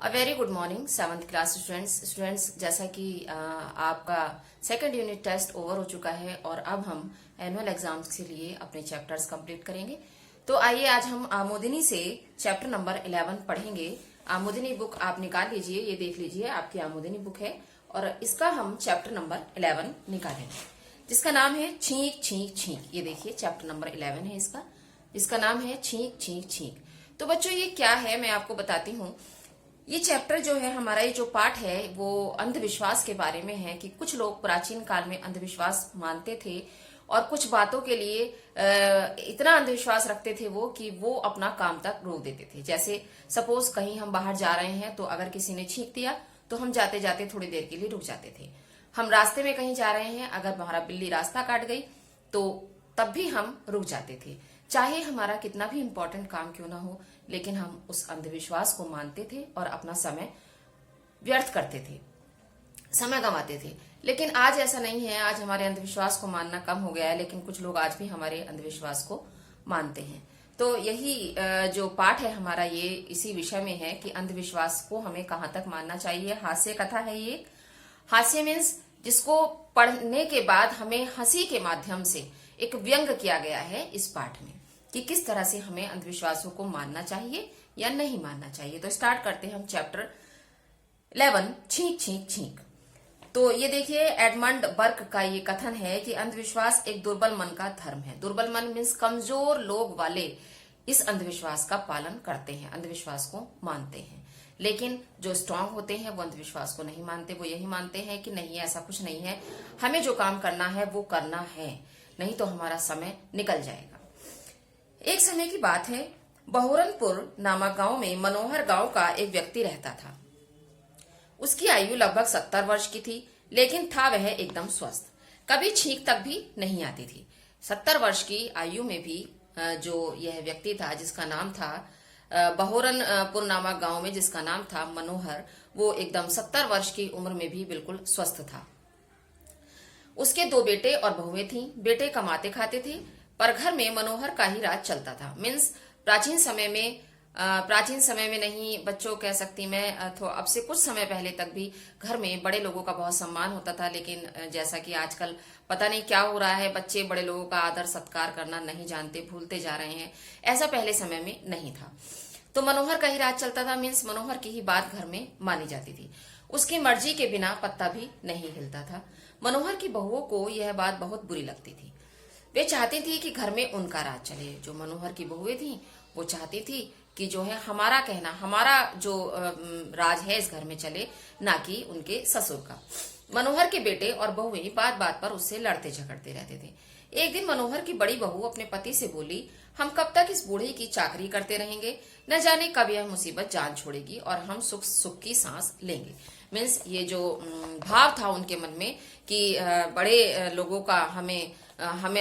A very good morning 7th class students. जैसा कि आपका सेकंड यूनिट टेस्ट ओवर हो चुका है और अब हम एनुअल एग्जाम्स के लिए अपने चैप्टर्स कंप्लीट करेंगे। तो आइए आज हम आमोदिनी से चैप्टर नंबर 11 पढ़ेंगे। आमोदिनी बुक आप निकाल लीजिए, ये देख लीजिए आपकी आमोदिनी बुक है और इसका हम चैप्टर नंबर 11 निकालेंगे जिसका नाम है छींक छींक छींक। ये देखिए चैप्टर नंबर 11 है इसका, जिसका नाम है छींक छींक छींक। तो बच्चों ये क्या है मैं आपको बताती हूँ। ये चैप्टर जो है हमारा, ये जो पाठ है वो अंधविश्वास के बारे में है कि कुछ लोग प्राचीन काल में अंधविश्वास मानते थे और कुछ बातों के लिए इतना अंधविश्वास रखते थे वो कि वो अपना काम तक रोक देते थे। जैसे सपोज कहीं हम बाहर जा रहे हैं तो अगर किसी ने छींक दिया तो हम जाते जाते थोड़ी देर के लिए रुक जाते थे। हम रास्ते में कहीं जा रहे हैं, अगर हमारा बिल्ली रास्ता काट गई तो तब भी हम रुक जाते थे, चाहे हमारा कितना भी इंपॉर्टेंट काम क्यों ना हो, लेकिन हम उस अंधविश्वास को मानते थे और अपना समय व्यर्थ करते थे, समय गंवाते थे। लेकिन आज ऐसा नहीं है। आज हमारे अंधविश्वास को मानना कम हो गया है, लेकिन कुछ लोग आज भी हमारे अंधविश्वास को मानते हैं। तो यही जो पाठ है हमारा, ये इसी विषय में है कि अंधविश्वास को हमें कहाँ तक मानना चाहिए। हास्य कथा है ये। हास्य मीन्स जिसको पढ़ने के बाद हमें हंसी के माध्यम से एक व्यंग किया गया है इस पाठ में कि किस तरह से हमें अंधविश्वासों को मानना चाहिए या नहीं मानना चाहिए। तो स्टार्ट करते हैं हम चैप्टर 11 छींक छींक छींक। तो ये देखिए एडमंड बर्क का ये कथन है कि अंधविश्वास एक दुर्बल मन का धर्म है। दुर्बल मन मीन्स कमजोर लोग वाले इस अंधविश्वास का पालन करते हैं, अंधविश्वास को मानते हैं। लेकिन जो स्ट्रांग होते हैं वो अंधविश्वास को नहीं मानते। वो यही मानते हैं कि नहीं, ऐसा कुछ नहीं है, हमें जो काम करना है वो करना है, नहीं तो हमारा समय निकल जाएगा। एक समय की बात है, बहुरनपुर नामक गांव में मनोहर गांव का एक व्यक्ति रहता था। उसकी आयु लगभग 70 वर्ष की थी, लेकिन था वह एकदम स्वस्थ, कभी छींक तक भी नहीं आती थी। 70 वर्ष की आयु में भी जो यह व्यक्ति था जिसका नाम था बहुरनपुर नामक गांव में जिसका नाम था मनोहर, वो एकदम 70 वर्ष की उम्र में भी बिल्कुल स्वस्थ था। उसके 2 बेटे और बहुएं थीं। बेटे कमाते खाते थे पर घर में मनोहर का ही राज चलता था। मीन्स प्राचीन समय में नहीं बच्चों कह सकती मैं, तो अब से कुछ समय पहले तक भी घर में बड़े लोगों का बहुत सम्मान होता था। लेकिन जैसा कि आजकल पता नहीं क्या हो रहा है, बच्चे बड़े लोगों का आदर सत्कार करना नहीं जानते, भूलते जा रहे हैं। ऐसा पहले समय में नहीं था। तो मनोहर का ही राज चलता था। मीन्स मनोहर की ही बात घर में मानी जाती थी। उसकी मर्जी के बिना पत्ता भी नहीं हिलता था। मनोहर की बहुओं को यह बात बहुत बुरी लगती थी। वे चाहती थी कि घर में उनका राज चले। जो मनोहर की बहुएं थीं वो चाहती थी कि जो है हमारा कहना, हमारा जो राज है इस घर में चले, ना कि उनके ससुर का। मनोहर के बेटे और बहुएं बात बात पर उससे लड़ते झगड़ते रहते थे। एक दिन मनोहर की बड़ी बहू अपने पति से बोली, हम कब तक इस बूढ़ी की चाकरी करते रहेंगे, न जाने कब यह मुसीबत जान छोड़ेगी और हम सुख सुख की सांस लेंगे। मीन्स ये जो भाव था उनके मन में कि बड़े लोगों का हमें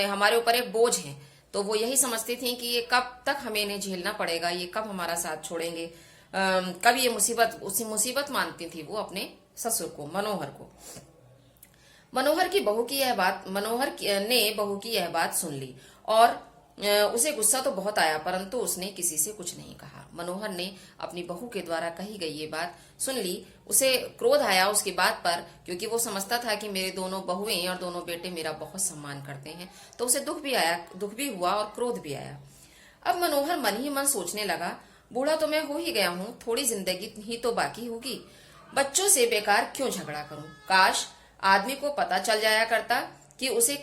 हमारे ऊपर एक बोझ है, तो वो यही समझती थी कि ये कब तक हमें इन्हें झेलना पड़ेगा, ये कब हमारा साथ छोड़ेंगे, कब ये मुसीबत, उसी मुसीबत मानती थी वो अपने ससुर को, मनोहर को। मनोहर ने बहू की यह बात सुन ली और उसे गुस्सा तो बहुत आया, परंतु उसने किसी से कुछ नहीं कहा। मनोहर ने अपनी बहू के द्वारा कही गई ये बात सुन ली। उसे क्रोध आया उसकी बात पर, क्योंकि वो समझता था कि मेरे दोनों बहुएं और दोनों बेटे मेरा बहुत सम्मान करते हैं। तो उसे दुख भी हुआ और क्रोध भी आया। अब मनोहर मन ही मन सोचने लगा, बूढ़ा तो मैं हो ही गया हूँ, थोड़ी जिंदगी ही तो बाकी होगी, बच्चों से बेकार क्यों झगड़ा करूं। काश आदमी को पता चल जाया करता कि उसे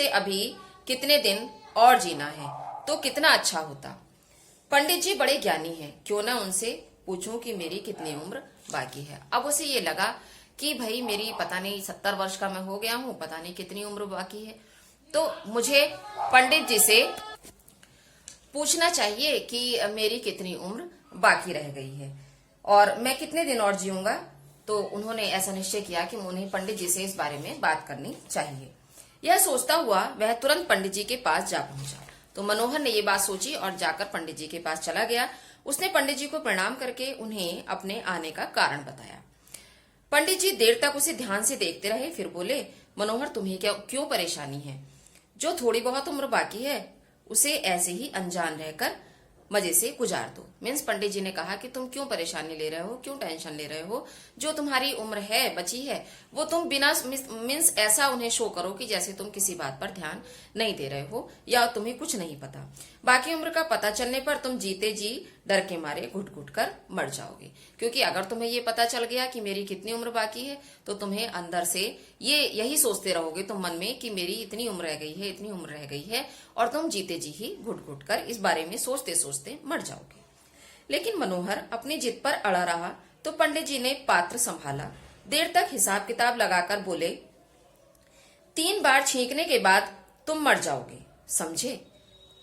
अभी कितने दिन और जीना है, तो कितना अच्छा होता। पंडित जी बड़े ज्ञानी हैं, क्यों ना उनसे पूछूं कि मेरी कितनी उम्र बाकी है। अब उसे ये लगा कि भाई मेरी पता नहीं 70 वर्ष का मैं हो गया हूं, पता नहीं कितनी उम्र बाकी है, तो मुझे पंडित जी से पूछना चाहिए कि मेरी कितनी उम्र बाकी रह गई है और मैं कितने दिन और जीऊंगा। तो उन्होंने ऐसा निश्चय किया कि उन्हें पंडित जी से इस बारे में बात करनी चाहिए। यह सोचता हुआ वह तुरंत पंडित जी के पास जा पहुंचा। तो मनोहर ने ये बात सोची और जाकर पंडित जी के पास चला गया। उसने पंडित जी को प्रणाम करके उन्हें अपने आने का कारण बताया। पंडित जी देर तक उसे ध्यान से देखते रहे, फिर बोले, मनोहर तुम्हें क्यों परेशानी है? जो थोड़ी बहुत उम्र बाकी है उसे ऐसे ही अनजान रहकर मजे से गुजार दो। मीन्स पंडित जी ने कहा कि तुम क्यों परेशानी ले रहे हो, क्यों टेंशन ले रहे हो, जो तुम्हारी उम्र है बची है वो तुम बिना मीन्स ऐसा उन्हें शो करो कि जैसे तुम किसी बात पर ध्यान नहीं दे रहे हो या तुम्हें कुछ नहीं पता। बाकी उम्र का पता चलने पर तुम जीते जी डर के मारे घुट घुट कर मर जाओगे। क्योंकि अगर तुम्हें ये पता चल गया कि मेरी कितनी उम्र बाकी है तो तुम्हें अंदर से यही सोचते रहोगे तुम मन में कि मेरी इतनी उम्र रह गई है, इतनी उम्र रह गई है, और तुम जीते जी ही घुट घुट कर इस बारे में सोचते सोचते मर जाओगे। लेकिन मनोहर अपनी जिद पर अड़ा रहा तो पंडित जी ने पात्र संभाला। देर तक हिसाब किताब लगाकर बोले, 3 बार छींकने के बाद तुम मर जाओगे, समझे?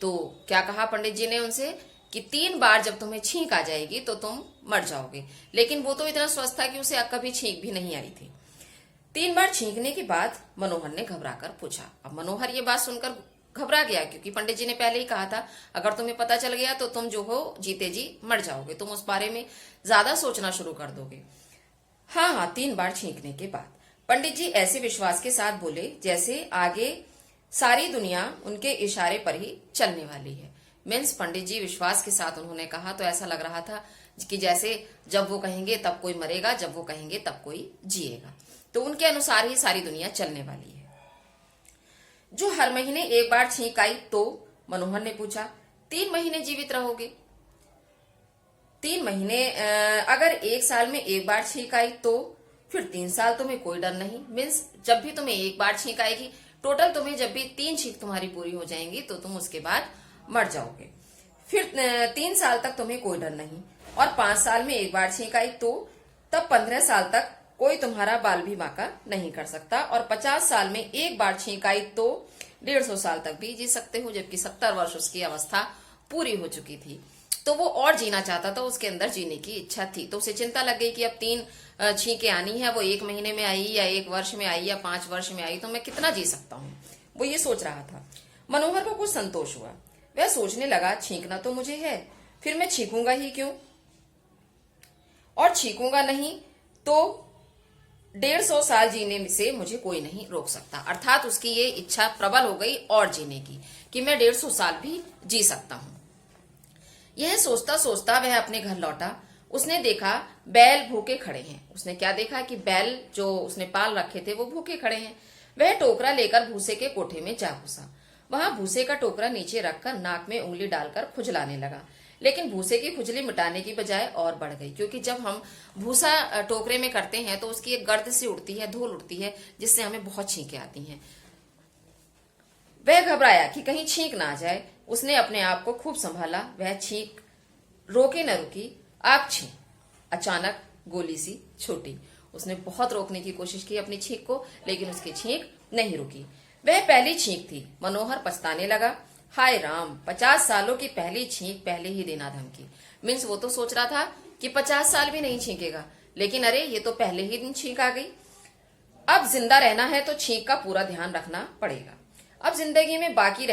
तो क्या कहा पंडित जी ने उनसे कि 3 बार जब तुम्हें छींक आ जाएगी तो तुम मर जाओगे। लेकिन वो तो इतना स्वस्थ था कि उसे कभी छींक भी नहीं आई थी। 3 बार छींकने के बाद मनोहर ने घबराकर पूछा। अब मनोहर ये बात सुनकर घबरा गया, क्योंकि पंडित जी ने पहले ही कहा था अगर तुम्हें पता चल गया तो तुम जो हो जीते जी मर जाओगे, तुम उस बारे में ज्यादा सोचना शुरू कर दोगे। हाँ, 3 बार छींकने के बाद। पंडित जी ऐसे विश्वास के साथ बोले जैसे आगे सारी दुनिया उनके इशारे पर ही चलने वाली है। मीन्स पंडित जी विश्वास के साथ उन्होंने कहा तो ऐसा लग रहा था कि जैसे जब वो कहेंगे तब कोई मरेगा, जब वो कहेंगे तब कोई जिएगा। तो उनके अनुसार ही सारी दुनिया चलने वाली है। जो हर महीने 1 बार छींक आई तो? मनोहर ने पूछा। 3 महीने जीवित रहोगे। 3 महीने अगर 1 साल में 1 बार छींक आई तो फिर 3 साल तुम्हें कोई डर नहीं। मीन्स जब भी तुम्हें 1 बार छींक आएगी, टोटल तुम्हें जब भी 3 छींक तुम्हारी पूरी हो जाएंगी तो तुम उसके बाद मर जाओगे। फिर 3 साल तक तुम्हें कोई डर नहीं। और 5 साल में 1 बार छींक आई तो तब 15 साल तक कोई तुम्हारा बाल भी बांका नहीं कर सकता। और 50 साल में 1 बार छींक आई तो 150 साल तक भी जी सकते हो, जबकि 70 वर्ष उसकी अवस्था पूरी हो चुकी थी। तो वो और जीना चाहता था, उसके अंदर जीने की इच्छा थी। तो उसे चिंता लग गई कि अब 3 छींकें आनी है, वो 1 महीने में आई या 1 वर्ष में आई या 5 वर्ष में आई तो मैं कितना जी सकता हूँ, वो ये सोच रहा था। मनोहर को कुछ संतोष हुआ। वह सोचने लगा, छींकना तो मुझे है, फिर मैं छींकूंगा ही क्यों, और छींकूंगा नहीं तो 150 साल जीने से मुझे कोई नहीं रोक सकता। अर्थात उसकी ये इच्छा प्रबल हो गई और जीने की कि मैं 150 साल भी जी सकता हूं। यह सोचता सोचता वह अपने घर लौटा। उसने देखा बैल भूखे खड़े हैं। उसने क्या देखा कि बैल जो उसने पाल रखे थे वो भूखे खड़े हैं। वह टोकरा लेकर भूसे के कोठे में जा घुसा। वहां भूसे का टोकरा नीचे रखकर नाक में उंगली डालकर खुजलाने लगा। लेकिन भूसे की खुजली मिटाने की बजाय और बढ़ गई, क्योंकि जब हम भूसा टोकरे में करते हैं तो उसकी एक गर्द सी उड़ती है, धूल उड़ती है, जिससे हमें बहुत छींकें आती हैं। वह घबराया कि कहीं छींक ना आ जाए। उसने अपने आप को खूब संभाला। वह छींक रोके न रुकी। आग छी, अचानक गोली सी छोटी। उसने बहुत रोकने की कोशिश की अपनी छींक को, लेकिन उसकी छींक नहीं रुकी। वह पहली छींक थी। मनोहर पछताने लगा। हाय राम, 50 सालों की पहली छींक पहले ही देना धमकी। मीन्स वो तो सोच रहा था कि 50 साल भी नहीं छींकेगा, लेकिन अरे ये तो पहले ही दिन छींक आ गई। अब जिंदा रहना है तो छींक का पूरा ध्यान रखना पड़ेगा। अब जिंदगी में बाकी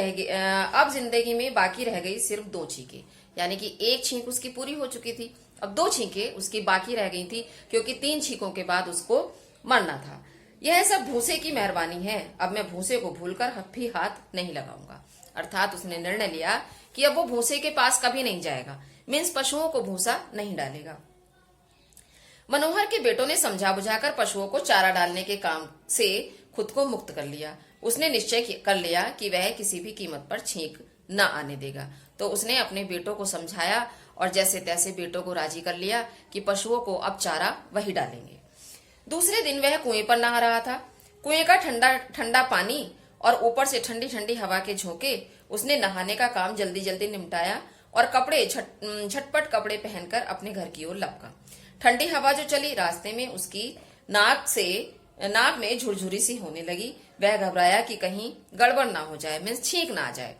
रह गई सिर्फ 2 छींकें, यानी कि 1 छींक उसकी पूरी हो चुकी थी, अब 2 छींकें उसकी बाकी रह गई थी, क्योंकि 3 छींकों के बाद उसको मरना था। यह सब भूसे की मेहरबानी है। अब मैं भूसे को भूलकर भी हाथ नहीं लगाऊंगा। अर्थात उसने निर्णय लिया कि अब वो भूसे के पास कभी नहीं जाएगा। मीन्स पशुओं को भूसा नहीं डालेगा। मनोहर के बेटों ने समझा बुझाकर पशुओं को चारा डालने के काम से खुद को मुक्त कर लिया। उसने निश्चय कर लिया कि वह किसी भी कीमत पर छींक न आने देगा। तो उसने अपने बेटों को समझाया और जैसे तैसे बेटों को राजी कर लिया कि पशुओं को अब चारा वही डालेंगे। दूसरे दिन वह कुएं पर नहा रहा था। कुएं का ठंडा ठंडा पानी और ऊपर से ठंडी ठंडी हवा के झोंके। उसने नहाने का काम जल्दी जल्दी निपटाया और झटपट कपड़े पहनकर अपने घर की ओर लपका। ठंडी हवा जो चली, रास्ते में उसकी नाक में झुरझुरी सी होने लगी। वह घबराया कि कहीं गड़बड़ ना हो जाए, मीन्स छींक ना आ जाए।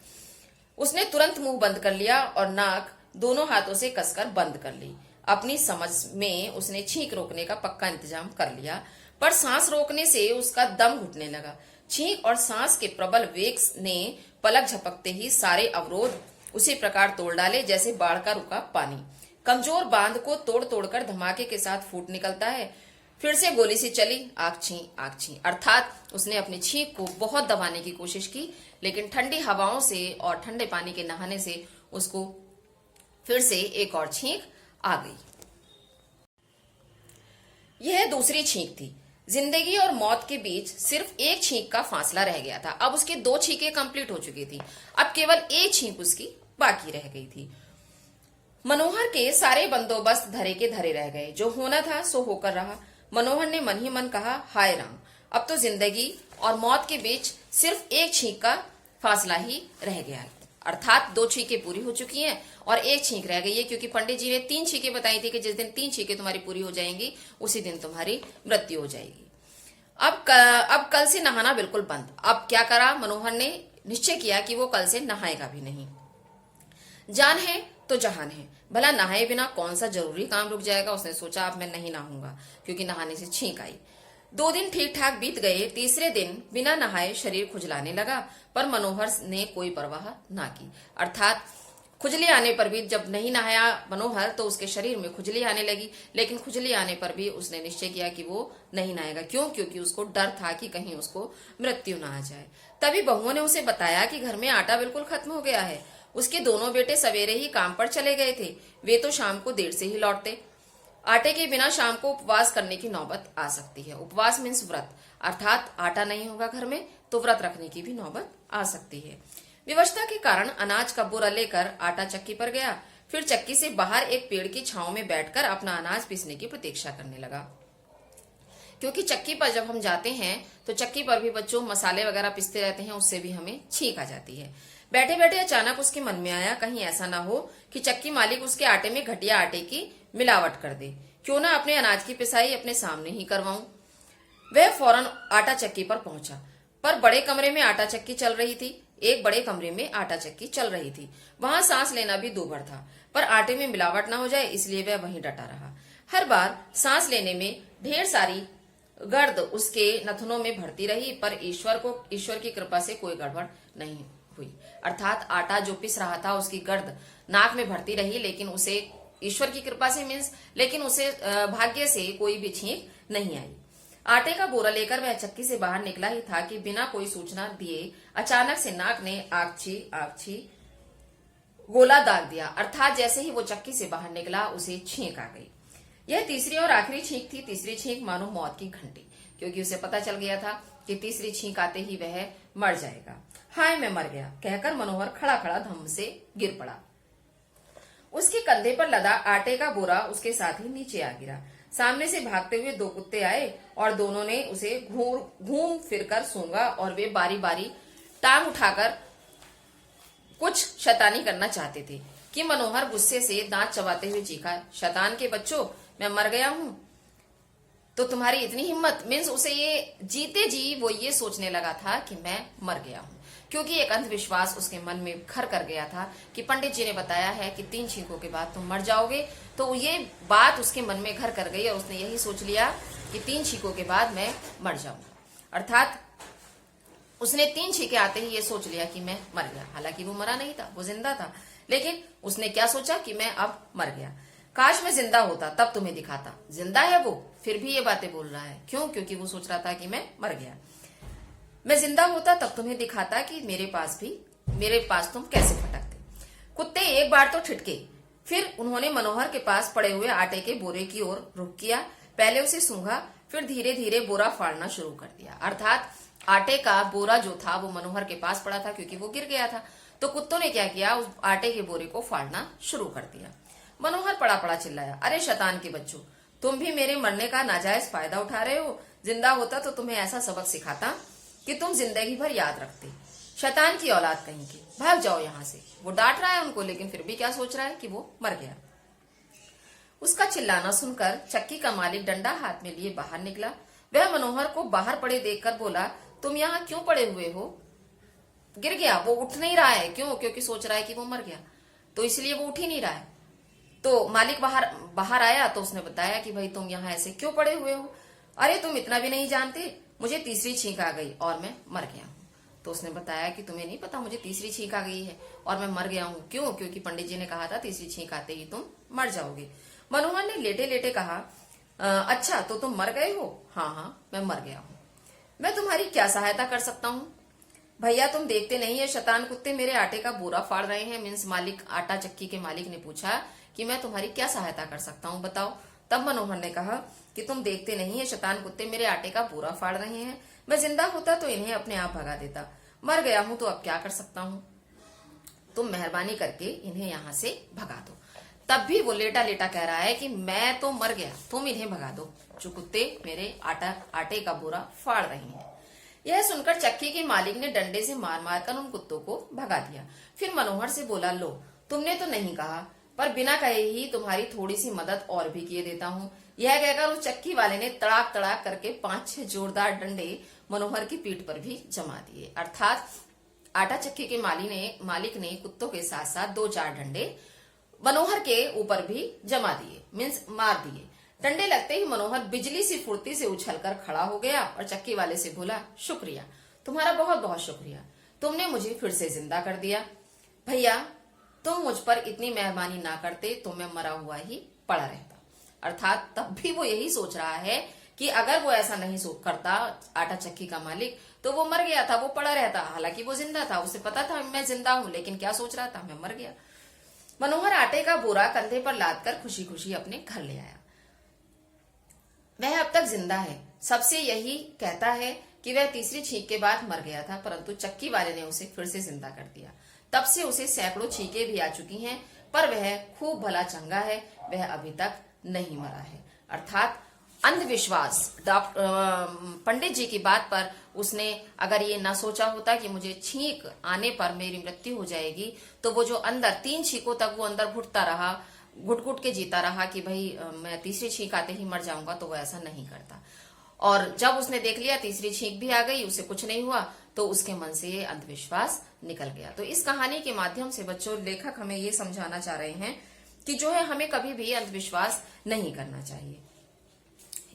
उसने तुरंत मुंह बंद कर लिया और नाक दोनों हाथों से कसकर बंद कर ली। अपनी समझ में उसने छींक रोकने का पक्का इंतजाम कर लिया, पर सांस रोकने से उसका दम घुटने लगा। छींक और सांस के प्रबल वेग ने पलक झपकते ही सारे अवरोध उसी प्रकार तोड़ डाले जैसे बाढ़ का रुका पानी कमजोर बांध को तोड़ तोड़कर धमाके के साथ फूट निकलता है। फिर से गोली सी चली, आग छी। अर्थात उसने अपनी छींक को बहुत दबाने की कोशिश की, लेकिन ठंडी हवाओं से और ठंडे पानी के नहाने से उसको फिर से एक और छींक आ गई। यह दूसरी छींक थी। जिंदगी और मौत के बीच सिर्फ एक छींक का फासला रह गया था। अब उसकी 2 छींकें कंप्लीट हो चुकी थी, अब केवल एक छींक उसकी बाकी रह गई थी। मनोहर के सारे बंदोबस्त धरे के धरे रह गए। जो होना था सो होकर रहा। मनोहर ने मन ही मन कहा, हाय राम, अब तो जिंदगी और मौत के बीच सिर्फ एक छींक का फासला ही रह गया है। अर्थात 2 छींकें पूरी हो चुकी हैं और एक छींक रह गई है, क्योंकि पंडित जी ने 3 छींकें बताई थी कि जिस दिन 3 छींकें तुम्हारी पूरी हो जाएंगी उसी दिन तुम्हारी मृत्यु हो जाएगी। अब कल से नहाना बिल्कुल बंद। अब क्या करा मनोहर ने? निश्चय किया कि वो कल से नहाएगा भी नहीं। जान है तो जहान है, भला नहाए बिना कौन सा जरूरी काम रुक जाएगा। उसने सोचा अब मैं नहीं नहाऊंगा, क्योंकि नहाने से छींक आई। 2 दिन ठीक ठाक बीत गए। तीसरे दिन बिना नहाए शरीर खुजलाने लगा, पर मनोहर ने कोई परवाह ना की। अर्थात खुजली आने पर भी जब नहीं नहाया मनोहर तो उसके शरीर में खुजली आने लगी, लेकिन खुजली आने पर भी उसने निश्चय किया कि वो नहीं नहाएगा। क्यों? क्योंकि उसको डर था कि कहीं उसको मृत्यु ना आ जाए। तभी बहुओं ने उसे बताया कि घर में आटा बिल्कुल खत्म हो गया है। उसके दोनों बेटे सवेरे ही काम पर चले गए थे, वे तो शाम को देर से ही लौटते। आटे के बिना शाम को उपवास करने की नौबत आ सकती है। उपवास मीन्स व्रत, अर्थात आटा नहीं होगा घर में तो व्रत रखने की भी नौबत आ सकती है। विवशता के कारण अनाज का बोरा लेकर आटा चक्की पर गया, फिर चक्की से बाहर एक पेड़ की छांव में बैठकर अपना अनाज पीसने की प्रतीक्षा करने लगा। क्योंकि चक्की पर जब हम जाते हैं तो चक्की पर भी बच्चों मसाले वगैरह पीसते रहते हैं, उससे भी हमें छींक आ जाती है। बैठे बैठे अचानक उसके मन में आया, कहीं ऐसा ना हो कि चक्की मालिक उसके आटे में घटिया आटे की मिलावट कर दे। क्यों ना अपने अनाज की पिसाई अपने सामने ही करवाऊं। वह फौरन आटा चक्की पर पहुंचा, पर बड़े कमरे में आटा चक्की चल रही थी। एक बड़े कमरे में आटा चक्की चल रही थी, वहां सांस लेना भी दूभर था, पर आटे में मिलावट ना हो जाए इसलिए वह वहीं डटा रहा। हर बार सांस लेने में ढेर सारी गर्द उसके नथनों में भरती रही, पर ईश्वर की कृपा से कोई गड़बड़ नहीं हुई। अर्थात आटा जो पिस रहा था उसकी गर्द नाक में भरती रही, लेकिन उसे ईश्वर की कृपा से लेकिन उसे भाग्य से कोई भी छींक नहीं आई। आटे का बोरा लेकर वह चक्की से बाहर निकला ही था कि बिना कोई सूचना दिए अचानक से नाक ने आगछी गोला दाग दिया। अर्थात जैसे ही वो चक्की से बाहर निकला उसे छींक आ गई। यह तीसरी और आखिरी छींक थी। तीसरी छींक मानो मौत की घंटी, क्योंकि उसे पता चल गया था कि तीसरी छींक आते ही वह मर जाएगा। हाय मैं मर गया कहकर मनोहर खड़ा खड़ा धम्म से गिर पड़ा। उसके कंधे पर लदा आटे का बोरा उसके साथ ही नीचे आ गिरा। सामने से भागते हुए 2 कुत्ते आए और दोनों ने उसे घूम फिरकर सूंघा और वे बारी बारी टांग उठाकर कुछ शैतानी करना चाहते थे कि मनोहर गुस्से से दांत चबाते हुए चीखा, शैतान के बच्चों, मैं मर गया हूं तो तुम्हारी इतनी हिम्मत। मीन्स उसे ये जीते जी वो ये सोचने लगा था कि मैं मर गया हूं, क्योंकि एक अंधविश्वास उसके मन में घर कर गया था कि पंडित जी ने बताया है कि 3 छींकों के बाद तुम मर जाओगे। तो ये बात उसके मन में घर कर गई और उसने यही सोच लिया कि 3 छींकों के बाद मैं मर जाऊंगा। अर्थात उसने 3 छींके आते ही ये सोच लिया कि मैं मर गया। हालांकि वो मरा नहीं था, वो जिंदा था, लेकिन उसने क्या सोचा कि मैं अब मर गया। काश मैं जिंदा होता तब तुम्हें दिखाता। जिंदा है वो, फिर भी ये बातें बोल रहा है। क्यों? क्योंकि वो सोच रहा था कि मैं मर गया। मैं जिंदा होता तब तुम्हें दिखाता कि मेरे पास तुम कैसे फटकते। कुत्ते एक बार तो ठिठके, फिर उन्होंने मनोहर के पास पड़े हुए आटे के बोरे की ओर रुख किया। पहले उसे सूंघा, फिर धीरे धीरे बोरा फाड़ना शुरू कर दिया। अर्थात आटे का बोरा जो था वो मनोहर के पास पड़ा था, क्योंकि वो गिर गया था। तो कुत्तों ने क्या किया, उस आटे के बोरे को फाड़ना शुरू कर दिया। मनोहर पड़ा पड़ा चिल्लाया, अरे शैतान के बच्चों, तुम भी मेरे मरने का नाजायज फायदा उठा रहे हो। जिंदा होता तो तुम्हें ऐसा सबक सिखाता कि तुम जिंदगी भर याद रखते। शैतान की औलाद कहीं की, भाग जाओ यहाँ से। वो डांट रहा है उनको, लेकिन फिर भी क्या सोच रहा है कि वो मर गया। उसका चिल्लाना सुनकर चक्की का मालिक डंडा हाथ में लिए बाहर निकला। वह मनोहर को बाहर पड़े देखकर बोला, तुम यहाँ क्यों पड़े हुए हो? गिर गया, वो उठ नहीं रहा है। क्यों? क्योंकि सोच रहा है कि वो मर गया, तो इसलिए वो उठ ही नहीं रहा है। तो मालिक बाहर आया तो उसने बताया कि भाई तुम यहाँ ऐसे क्यों पड़े हुए हो? अरे तुम इतना भी नहीं जानते, मुझे तीसरी छींक आ गई और मैं मर गया हूँ। तो उसने बताया कि तुम्हें नहीं पता, मुझे तीसरी छींक आ गई है और मैं मर गया हूँ। क्यों? क्योंकि पंडित जी ने कहा था तीसरी छींक आते ही तुम मर जाओगे। मनोहर ने लेटे लेटे कहा, अच्छा तो तुम मर गए हो? हाँ हाँ मैं मर गया हूँ। मैं तुम्हारी क्या सहायता कर सकता हूँ? भैया तुम देखते नहीं है शैतान कुत्ते मेरे आटे का बोरा फाड़ रहे हैं। मीन्स मालिक, आटा चक्की के मालिक ने पूछा कि मैं तुम्हारी क्या सहायता कर सकता हूँ बताओ। तब मनोहर ने कहा कि तुम देखते नहीं है शैतान कुत्ते मेरे आटे का बोरा फाड़ रहे हैं। मैं जिंदा होता तो इन्हें अपने आप भगा देता, मर गया हूं तो अब क्या कर सकता हूँ। तुम मेहरबानी करके इन्हें यहाँ से भगा दो। तब भी वो लेटा लेटा कह रहा है कि मैं तो मर गया, तुम इन्हें भगा दो, जो कुत्ते मेरे आटे का बोरा फाड़ रहे हैं। यह सुनकर चक्की के मालिक ने डंडे से मार मार कर उन कुत्तों को भगा दिया। फिर मनोहर से बोला, लो तुमने तो नहीं कहा, पर बिना कहे ही तुम्हारी थोड़ी सी मदद और भी किए देता हूँ। यह कहकर उस चक्की वाले ने तड़ाक तड़ाक करके 5-6 जोरदार डंडे मनोहर की पीठ पर भी जमा दिए। अर्थात आटा चक्की के मालिक ने कुत्तों के साथ साथ 2-4 डंडे मनोहर के ऊपर भी जमा दिए, मीन्स मार दिए। डंडे लगते ही मनोहर बिजली सी फुर्ती से उछलकर खड़ा हो गया और चक्की वाले से बोला, शुक्रिया, तुम्हारा बहुत बहुत शुक्रिया, तुमने मुझे फिर से जिंदा कर दिया। भैया तुम मुझ पर इतनी मेहरबानी ना करते तो मैं मरा हुआ ही पड़ा रहता। अर्थात तब भी वो यही सोच रहा है कि अगर वो ऐसा नहीं करता आटा चक्की का मालिक, तो वो मर गया था, वो पड़ा रहता। हालांकि वो जिंदा था, उसे पता था मैं जिंदा हूं, लेकिन क्या सोच रहा था, मैं मर गया। मनोहर आटे का बोरा कंधे पर लादकर खुशी खुशी अपने घर ले आया। वह अब तक जिंदा है, सबसे यही कहता है कि वह तीसरी छींक के बाद मर गया था, परंतु चक्की वाले ने उसे फिर से जिंदा कर दिया। तब से उसे सैकड़ों छींकें भी आ चुकी हैं, पर वह खूब भला चंगा है, वह अभी तक नहीं मरा है। अर्थात अंधविश्वास, पंडित जी की बात पर उसने अगर ये ना सोचा होता कि मुझे छींक आने पर मेरी मृत्यु हो जाएगी, तो वो जो अंदर 3 छींकों तक वो अंदर घुटता रहा, घुट घुट के जीता रहा कि भाई मैं तीसरी छींक आते ही मर जाऊंगा, तो वो ऐसा नहीं करता। और जब उसने देख लिया तीसरी छींक भी आ गई, उसे कुछ नहीं हुआ, तो उसके मन से ये अंधविश्वास निकल गया। तो इस कहानी के माध्यम से बच्चों, लेखक हमें ये समझाना चाह रहे हैं कि जो है हमें कभी भी अंधविश्वास नहीं करना चाहिए,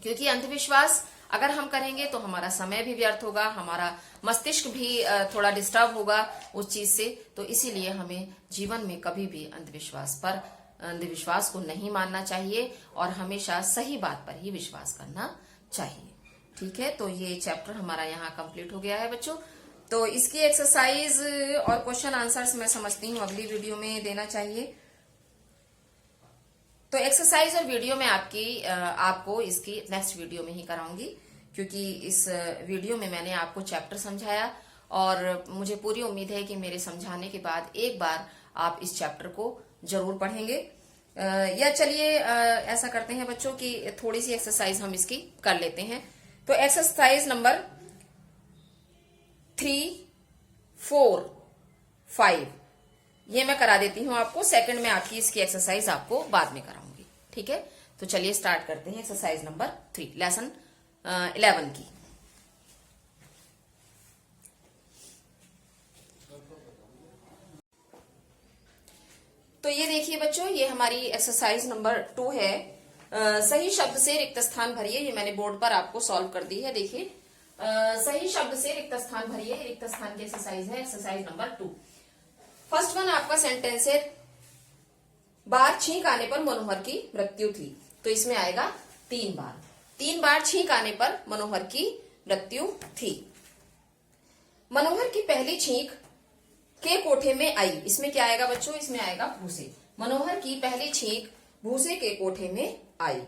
क्योंकि अंधविश्वास अगर हम करेंगे तो हमारा समय भी व्यर्थ होगा, हमारा मस्तिष्क भी थोड़ा डिस्टर्ब होगा उस चीज से। तो इसीलिए हमें जीवन में कभी भी अंधविश्वास को नहीं मानना चाहिए और हमेशा सही बात पर ही विश्वास करना चाहिए। ठीक है, तो ये चैप्टर हमारा यहाँ कंप्लीट हो गया है बच्चों। तो इसकी एक्सरसाइज और क्वेश्चन आंसर्स मैं समझती हूँ अगली वीडियो में देना चाहिए। तो एक्सरसाइज और वीडियो में आपको इसकी नेक्स्ट वीडियो में ही कराऊंगी, क्योंकि इस वीडियो में मैंने आपको चैप्टर समझाया और मुझे पूरी उम्मीद है कि मेरे समझाने के बाद एक बार आप इस चैप्टर को जरूर पढ़ेंगे। या चलिए ऐसा करते हैं बच्चों कि थोड़ी सी एक्सरसाइज हम इसकी कर लेते हैं। तो एक्सरसाइज नंबर 3, 4, 5 ये मैं करा देती हूँ आपको। सेकंड में आपकी इसकी एक्सरसाइज आपको बाद में कराऊंगी। ठीक है, तो चलिए स्टार्ट करते हैं एक्सरसाइज नंबर 3, लेसन 11 की। तो ये देखिए बच्चों, ये हमारी एक्सरसाइज नंबर 2 है। सही शब्द से रिक्त स्थान भरिए। ये मैंने बोर्ड पर आपको सॉल्व कर दी है। देखिए, सही शब्द से रिक्त स्थान भरिए। रिक्त स्थान की एक्सरसाइज है, एक्सरसाइज नंबर 2। फर्स्ट वन आपका सेंटेंस है, बार छींक आने पर मनोहर की मृत्यु थी। तो इसमें आएगा 3 बार छींक आने पर मनोहर की मृत्यु थी। मनोहर की पहली छींक के कोठे में आई। इसमें क्या आएगा बच्चों, इसमें आएगा भूसे। मनोहर की पहली छींक भूसे के कोठे में आई।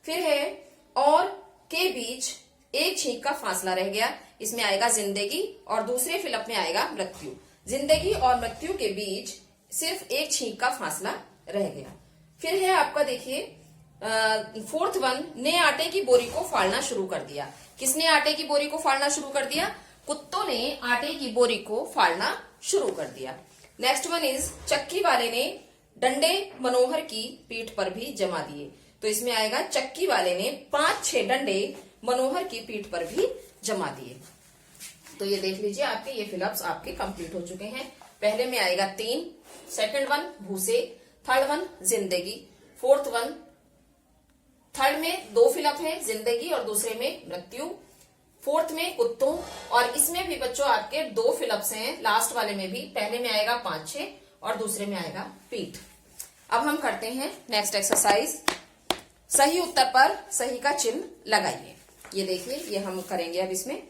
फिर है, और के बीच एक छींक का फासला रह गया। इसमें आएगा जिंदगी और दूसरे फिलअप में आएगा मृत्यु। जिंदगी और मृत्यु के बीच सिर्फ एक छींक का फासला रह गया। फिर है आपका देखिए 4th वन, ने आटे की बोरी को फाड़ना शुरू कर दिया। किसने आटे की बोरी को फाड़ना शुरू कर दिया? कुत्तों ने आटे की बोरी को फाड़ना शुरू कर दिया। नेक्स्ट वन इज, चक्की वाले ने डंडे मनोहर की पीठ पर भी जमा दिए। तो इसमें आएगा चक्की वाले ने 5-6 डंडे मनोहर की पीठ पर भी जमा दिए। तो ये देख लीजिए, आपके ये फिलअप्स आपके कंप्लीट हो चुके हैं। पहले में आएगा 3, सेकंड वन भूसे, थर्ड वन जिंदगी, फोर्थ वन, थर्ड में 2 फिलअप है, जिंदगी और दूसरे में मृत्यु, फोर्थ में कुत्तों, और इसमें भी बच्चों आपके 2 फिलअप्स हैं। लास्ट वाले में भी, पहले में आएगा 5-6 और दूसरे में आएगा पीठ। अब हम करते हैं नेक्स्ट एक्सरसाइज। सही उत्तर पर सही का चिन्ह लगाइए। ये देखिए, ये हम करेंगे अब इसमें।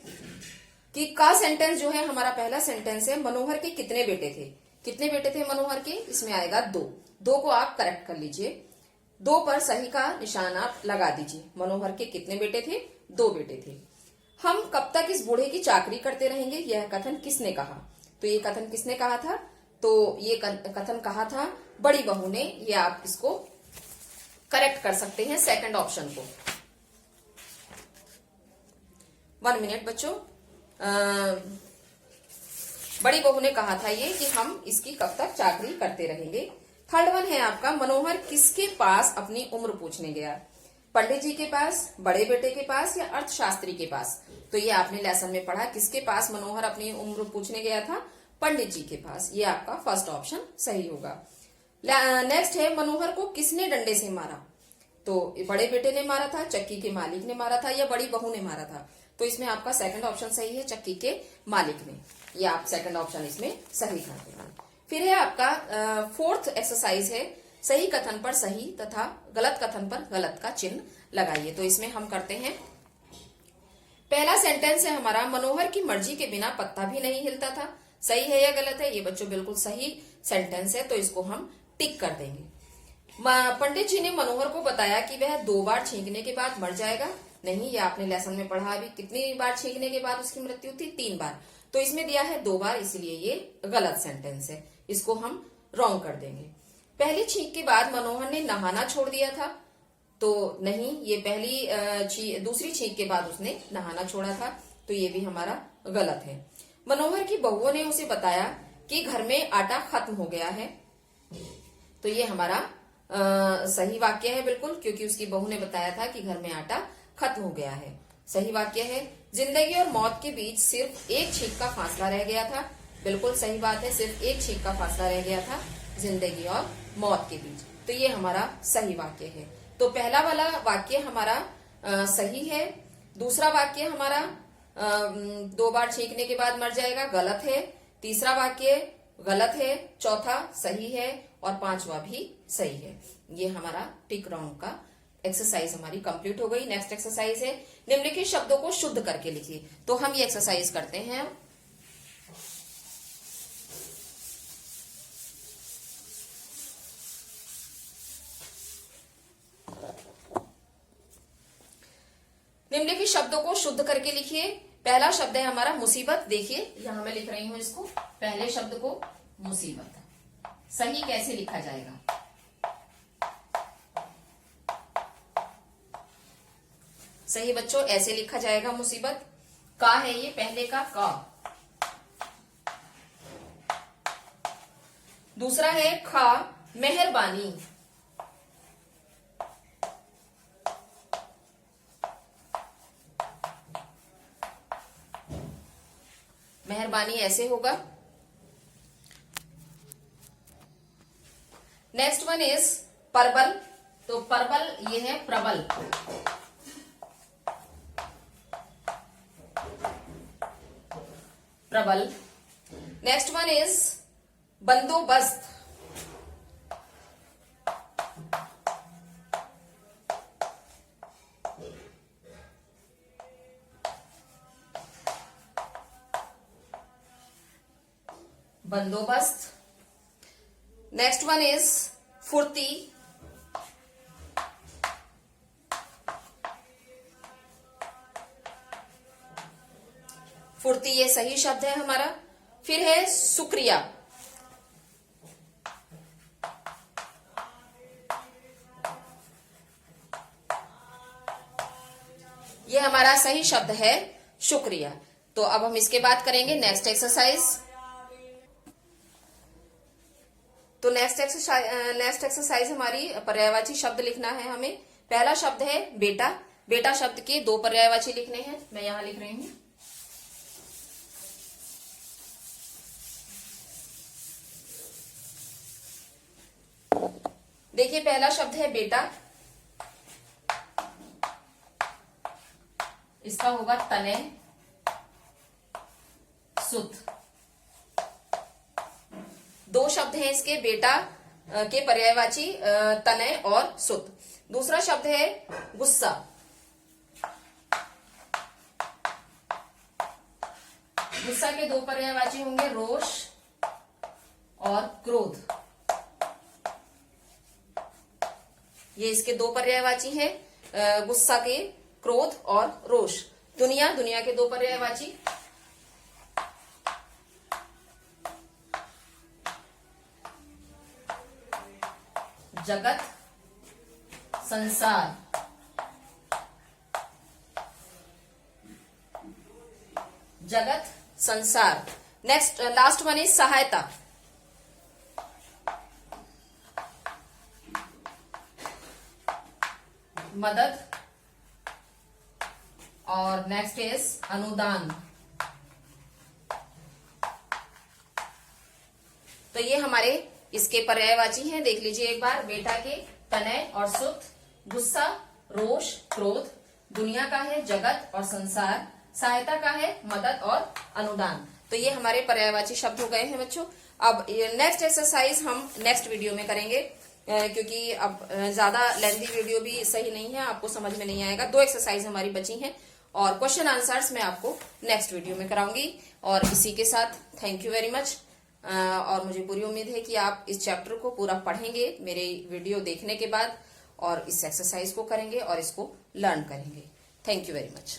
कि का सेंटेंस जो है हमारा पहला सेंटेंस है, मनोहर के कितने बेटे थे। कितने बेटे थे मनोहर के, इसमें आएगा दो। दो को आप करेक्ट कर लीजिए, दो पर सही का निशान आप लगा दीजिए। मनोहर के कितने बेटे थे, दो बेटे थे। हम कब तक इस बूढ़े की चाकरी करते रहेंगे, यह कथन किसने कहा। तो ये कथन किसने कहा था, तो ये कथन कहा था बड़ी बहू ने। ये आप इसको करेक्ट कर सकते हैं सेकंड ऑप्शन को। 1 मिनट बच्चों। बड़ी बहू ने कहा था ये कि हम इसकी कब तक चाकरी करते रहेंगे। थर्ड वन है आपका, मनोहर किसके पास अपनी उम्र पूछने गया। पंडित जी के पास, बड़े बेटे के पास, या अर्थशास्त्री के पास। तो ये आपने लेसन में पढ़ा, किसके पास मनोहर अपनी उम्र पूछने गया था, पंडित जी के पास। ये आपका फर्स्ट ऑप्शन सही होगा। नेक्स्ट है, मनोहर को किसने डंडे से मारा। तो बड़े बेटे ने मारा था, चक्की के मालिक ने मारा था, या बड़ी बहू ने मारा था। तो इसमें आपका सेकंड ऑप्शन सही है, चक्की के मालिक ने। ये आप सेकंड ऑप्शन इसमें सही कर देना। फिर है आपका फोर्थ एक्सरसाइज है, सही कथन पर सही तथा गलत कथन पर गलत का चिन्ह लगाइए। तो इसमें हम करते हैं, पहला सेंटेंस है हमारा, मनोहर की मर्जी के बिना पत्ता भी नहीं हिलता था। सही है या गलत है, ये बच्चों बिल्कुल सही सेंटेंस है, तो इसको हम टिक कर देंगे। पंडित जी ने मनोहर को बताया कि वह 2 बार छींकने के बाद मर जाएगा। नहीं, ये आपने लेसन में पढ़ा अभी, कितनी बार छींकने के बाद उसकी मृत्यु थी, 3 बार। तो इसमें दिया है 2 बार, इसलिए ये गलत सेंटेंस है, इसको हम रॉन्ग कर देंगे। पहली छींक के बाद मनोहर ने नहाना छोड़ दिया था। तो नहीं, ये दूसरी छींक के बाद उसने नहाना छोड़ा था, तो ये भी हमारा गलत है। मनोहर की बहुओं ने उसे बताया कि घर में आटा खत्म हो गया है। तो ये हमारा सही वाक्य है बिल्कुल, क्योंकि उसकी बहू ने बताया था कि घर में आटा खत्म हो गया है। सही वाक्य है। जिंदगी और मौत के बीच सिर्फ एक छींक का फासला रह गया था। बिल्कुल सही बात है, सिर्फ एक छींक का फासला रह गया था जिंदगी और मौत के बीच। तो ये हमारा सही वाक्य है। तो पहला वाला वाक्य हमारा सही है। दूसरा वाक्य हमारा 2 बार छींकने के बाद मर जाएगा, गलत है। तीसरा वाक्य गलत है। चौथा सही है, और 5वां भी सही है। ये हमारा टिक रॉन्ग का एक्सरसाइज हमारी कंप्लीट हो गई। नेक्स्ट एक्सरसाइज है, निम्नलिखित शब्दों को शुद्ध करके लिखिए। तो हम ये एक्सरसाइज करते हैं। निम्नलिखित शब्दों को शुद्ध करके लिखिए। पहला शब्द है हमारा मुसीबत। देखिए यहां मैं लिख रही हूं इसको, पहले शब्द को मुसीबत। सही कैसे लिखा जाएगा, सही बच्चों ऐसे लिखा जाएगा मुसीबत। का है ये, पहले का का। दूसरा है खा, मेहरबानी। मेहरबानी ऐसे होगा। नेक्स्ट वन इज परबल। तो परबल ये है प्रबल। प्रबल। नेक्स्ट वन इज बंदोबस्त। बंदोबस्त। नेक्स्ट वन इज फुर्ती। फुर्ती ये सही शब्द है हमारा। फिर है शुक्रिया। ये हमारा सही शब्द है शुक्रिया। तो अब हम इसके बाद करेंगे नेक्स्ट एक्सरसाइज। तो नेक्स्ट एक्सरसाइज हमारी पर्यायवाची शब्द लिखना है हमें। पहला शब्द है बेटा। बेटा शब्द के 2 पर्यायवाची लिखने हैं, मैं यहां लिख रही हूं। देखिए पहला शब्द है बेटा, इसका होगा तने सुत। 2 शब्द हैं इसके बेटा के पर्यायवाची तने और सुत। दूसरा शब्द है गुस्सा। गुस्सा के दो पर्यायवाची होंगे रोष और क्रोध। ये इसके दो पर्यायवाची हैं, गुस्सा के क्रोध और रोष। दुनिया, दुनिया के दो पर्यायवाची जगत, संसार। जगत, संसार। नेक्स्ट लास्ट वन इज सहायता। मदद और नेक्स्ट इज अनुदान। तो ये हमारे इसके पर्यायवाची हैं, देख लीजिए एक बार। बेटा के तनय और सुत, गुस्सा, रोष, क्रोध। दुनिया का है जगत और संसार, सहायता का है मदद और अनुदान। तो ये हमारे पर्यायवाची शब्द हो गए हैं बच्चों। अब नेक्स्ट एक्सरसाइज हम नेक्स्ट वीडियो में करेंगे, क्योंकि अब ज्यादा लेंथी वीडियो भी सही नहीं है, आपको समझ में नहीं आएगा। दो एक्सरसाइज हमारी बची हैं और क्वेश्चन आंसर्स मैं आपको नेक्स्ट वीडियो में कराऊंगी। और इसी के साथ थैंक यू वेरी मच। और मुझे पूरी उम्मीद है कि आप इस चैप्टर को पूरा पढ़ेंगे मेरे वीडियो देखने के बाद, और इस एक्सरसाइज को करेंगे और इसको लर्न करेंगे। Thank you very much.